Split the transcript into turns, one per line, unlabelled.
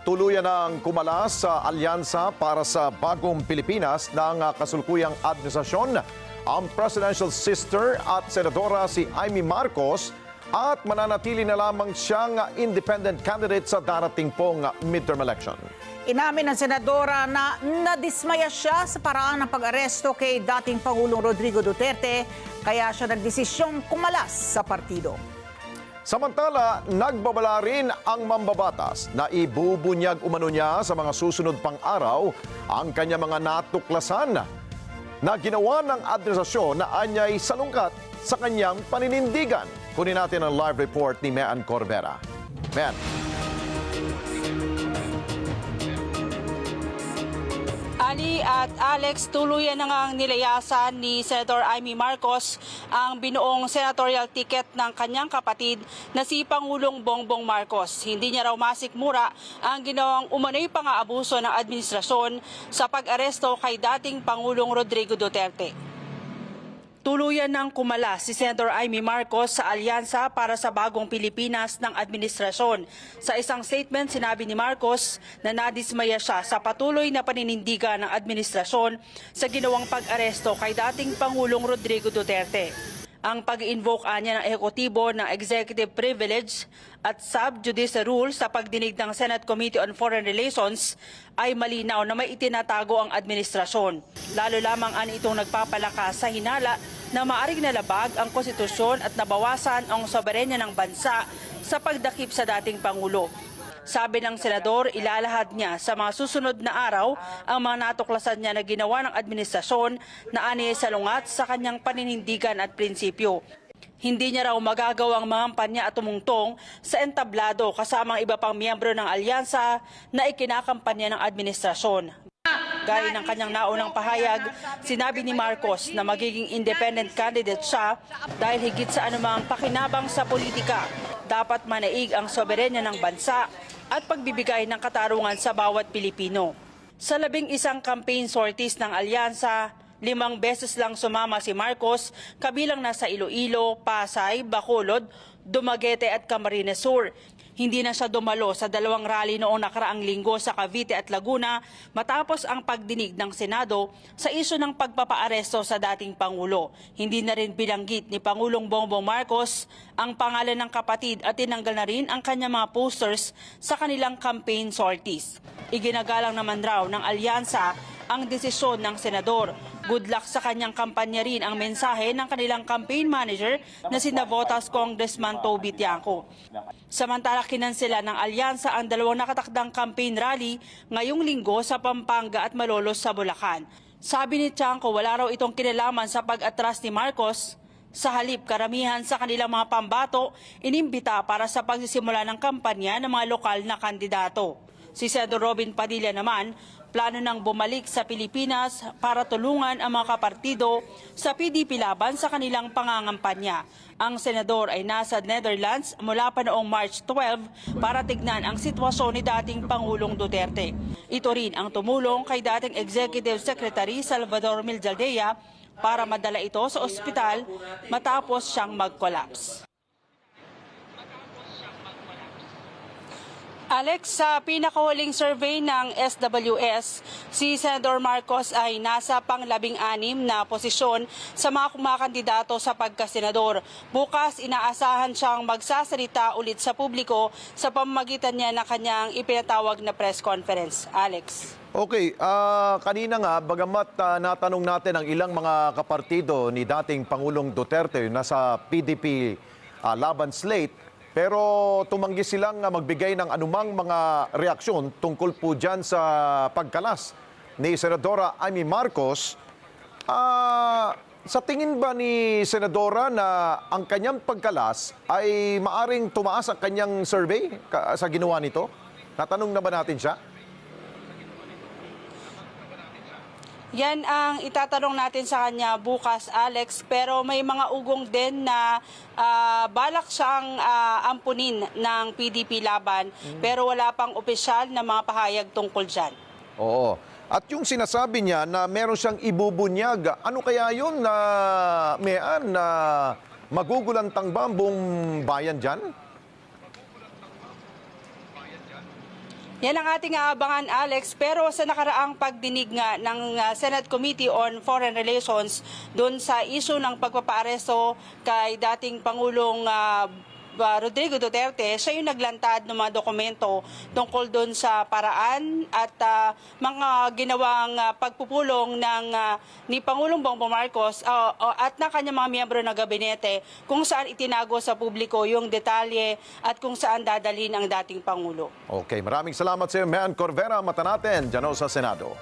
Tuluyan ang kumalas sa alyansa para sa bagong Pilipinas ng kasulukuyang administrasyon ang presidential sister at senadora si Amy Marcos at mananatili na lamang siyang independent candidate sa darating pong midterm election.
Inamin ng senadora na nadismaya siya sa paraan ng pag-aresto kay dating Pangulong Rodrigo Duterte kaya siya nagdesisyong kumalas sa partido.
Samantala, nagbabala rin ang mambabatas na ibubunyag umano niya sa mga susunod pang araw ang kanya mga natuklasan na ginawa ng administrasyon na anyay salungkat sa kanyang paninindigan. Kunin natin ang live report ni Mean Corbera. Mean.
Ali at Alex, tuluyan na ngang nilayasan ni Senator Amy Marcos ang binuong senatorial ticket ng kanyang kapatid na si Pangulong Bongbong Marcos. Hindi niya raw masikmura ang ginawang umano'y pang-aabuso ng administrasyon sa pag-aresto kay dating Pangulong Rodrigo Duterte. Tuluyan ng kumalas si Senator Amy Marcos sa alyansa para sa bagong Pilipinas ng administrasyon. Sa isang statement, sinabi ni Marcos na nadismaya siya sa patuloy na paninindigan ng administrasyon sa ginawang pag-aresto kay dating Pangulong Rodrigo Duterte. Ang pag-invoke niya ng ehekutibo ng executive privilege at sub-judice rule sa pagdinig ng Senate Committee on Foreign Relations ay malinaw na may itinatago ang administrasyon. Lalo lamang itong nagpapalakas sa hinala na maaring nalabag ang konstitusyon at nabawasan ang soberenya ng bansa sa pagdakip sa dating Pangulo. Sabi ng senador, ilalahad niya sa mga susunod na araw ang mga natuklasan niya na ginawa ng administrasyon na aniyay salungat sa kanyang paninindigan at prinsipyo. Hindi niya raw magagawang mangampanya at tumungtong sa entablado kasama ang iba pang miyembro ng alyansa na ikinakampanya ng administrasyon. Gaya ng kanyang naunang pahayag, sinabi ni Marcos na magiging independent candidate siya dahil higit sa anumang pakinabang sa politika, dapat manaig ang soberenya ng bansa at pagbibigay ng katarungan sa bawat Pilipino. Sa 11 campaign sorties ng alyansa, 5 beses lang sumama si Marcos, kabilang nasa Iloilo, Pasay, Bacolod, Dumaguete at Camarines Sur. Hindi na siya dumalo sa 2 rally noong nakaraang linggo sa Cavite at Laguna matapos ang pagdinig ng Senado sa isyu ng pagpapaaresto sa dating Pangulo. Hindi na rin bilanggit ni Pangulong Bongbong Marcos ang pangalan ng kapatid at tinanggal na rin ang kanyang mga posters sa kanilang campaign sorties. Iginagalang naman raw ng alyansa ang desisyon ng senador. Good luck sa kanyang kampanya rin ang mensahe ng kanilang campaign manager na si Navotas Congressman Toby Tiangco. Samantala, kinansela ng alyansa ang 2 nakatakdang campaign rally ngayong linggo sa Pampanga at Malolos sa Bulacan. Sabi ni Tiangco, wala raw itong kinalaman sa pag-atras ni Marcos. Sa halip, karamihan sa kanilang mga pambato inimbita para sa pagsisimula ng kampanya ng mga lokal na kandidato. Si Senador Robin Padilla naman, plano nang bumalik sa Pilipinas para tulungan ang mga kapartido sa PDP laban sa kanilang pangangampanya. Ang senador ay nasa Netherlands mula pa noong March 12 para tignan ang sitwasyon ni dating Pangulong Duterte. Ito rin ang tumulong kay dating Executive Secretary Salvador Miljaldea para madala ito sa ospital matapos siyang mag-collapse. Alex, sa pinakahuling survey ng SWS, si Senator Marcos ay nasa pang-16 na posisyon sa mga kumakandidato sa pagkasenador. Bukas, inaasahan siyang magsasalita ulit sa publiko sa pamamagitan niya na kanyang ipinatawag na press conference. Alex.
Okay, kanina nga, bagamat natanong natin ang ilang mga kapartido ni dating Pangulong Duterte na sa PDP laban slate, pero tumanggi silang magbigay ng anumang mga reaksyon tungkol po dyan sa pagkalas ni Senadora Amy Marcos. Sa tingin ba ni Senadora na ang kanyang pagkalas ay maaring tumaas ang kanyang survey sa ginawa nito? Natanong na ba natin siya?
Yan ang itatanong natin sa kanya bukas, Alex. Pero may mga ugong din na balak siyang ampunin ng PDP laban. Pero wala pang opisyal na mga pahayag tungkol dyan.
Oo. At yung sinasabi niya na meron siyang ibubunyag, ano kaya yun na Mean na magugulantang ba ang buong bayan dyan?
Yan ang ating aabangan, Alex. Pero sa nakaraang pagdinig nga ng Senate Committee on Foreign Relations doon sa issue ng pagpapaaresto kay dating Pangulong Rodrigo Duterte, siya yung naglantad ng mga dokumento tungkol doon sa paraan at mga ginawang pagpupulong ni Pangulong Bongbong Marcos at ng kanyang mga miyembro ng gabinete kung saan itinago sa publiko yung detalye at kung saan dadalhin ang dating Pangulo.
Okay, maraming salamat sa iyo, Mean Corvera. Mata natin dyan sa Senado.